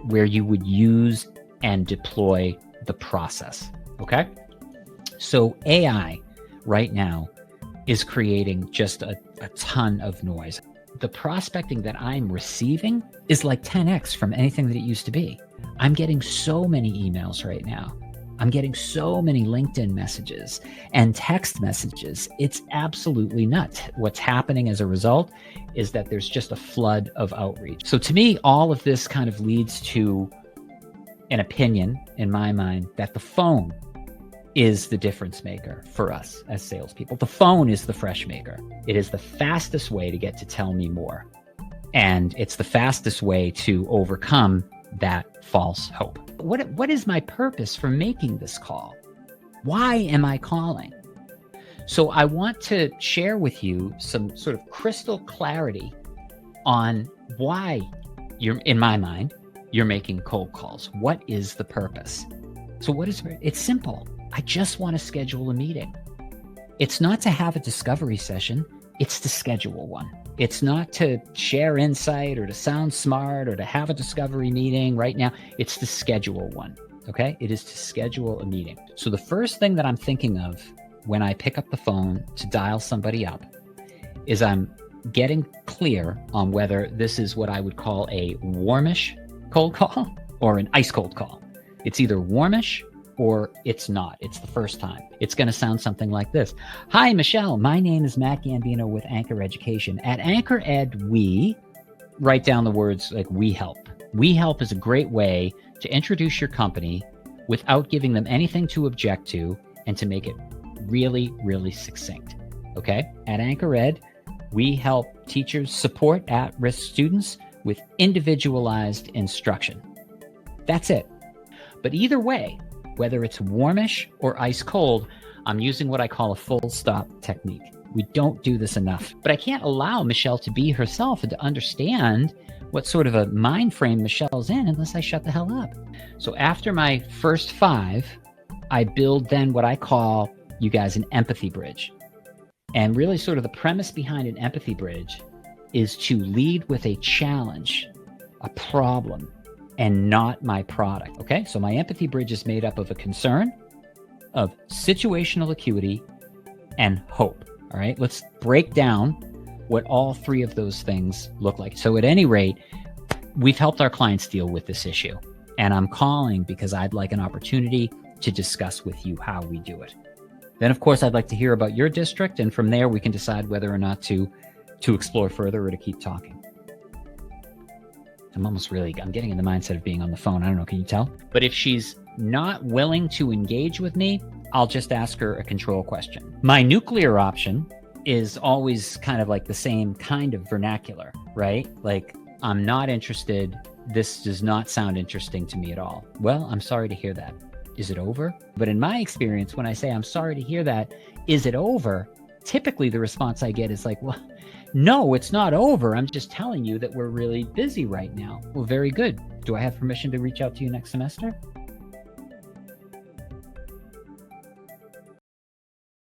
where you would use and deploy the process, okay? So AI right now is creating just a ton of noise. The prospecting that I'm receiving is like 10x from anything that it used to be. I'm getting so many emails right now. I'm getting so many LinkedIn messages and text messages. It's absolutely nuts. What's happening as a result is that there's just a flood of outreach. So to me, all of this kind of leads to an opinion in my mind that the phone is the difference maker for us as salespeople. The phone is the fresh maker. It is the fastest way to get to tell me more. And it's the fastest way to overcome that false hope. What is my purpose for making this call? Why am I calling? So I want to share with you some sort of crystal clarity on why in my mind, you're making cold calls. What is the purpose? So it's simple. I just want to schedule a meeting. It's not to have a discovery session. It's to schedule one. It's not to share insight or to sound smart or to have a discovery meeting right now. It's to schedule one, okay? It is to schedule a meeting. So the first thing that I'm thinking of when I pick up the phone to dial somebody up is I'm getting clear on whether this is what I would call a warmish cold call or an ice cold call. It's either warmish or it's not. It's the first time. It's going to sound something like this. Hi, Michelle. My name is Matt Gambino with Anchor Education. At Anchor Ed, we write down the words like we help. We help is a great way to introduce your company without giving them anything to object to and to make it really, really succinct. Okay? At Anchor Ed, we help teachers support at-risk students with individualized instruction. That's it. But either way, whether it's warmish or ice cold, I'm using what I call a full stop technique. We don't do this enough. But I can't allow Michelle to be herself and to understand what sort of a mind frame Michelle's in unless I shut the hell up. So after my first 5, I build then what I call, you guys, an empathy bridge. And really sort of the premise behind an empathy bridge is to lead with a challenge, a problem, and not my product, okay? So my empathy bridge is made up of a concern, of situational acuity, and hope, all right? Let's break down what all 3 of those things look like. So at any rate, we've helped our clients deal with this issue, and I'm calling because I'd like an opportunity to discuss with you how we do it. Then, of course, I'd like to hear about your district, and from there, we can decide whether or not to explore further or to keep talking. I'm getting in the mindset of being on the phone. I don't know, can you tell? But if she's not willing to engage with me, I'll just ask her a control question. My nuclear option is always kind of like the same kind of vernacular, right? Like, I'm not interested. This does not sound interesting to me at all. Well, I'm sorry to hear that. Is it over? But in my experience, when I say, I'm sorry to hear that, is it over? Typically the response I get is like, well, no, it's not over. I'm just telling you that we're really busy right now. Well, very good. Do I have permission to reach out to you next semester?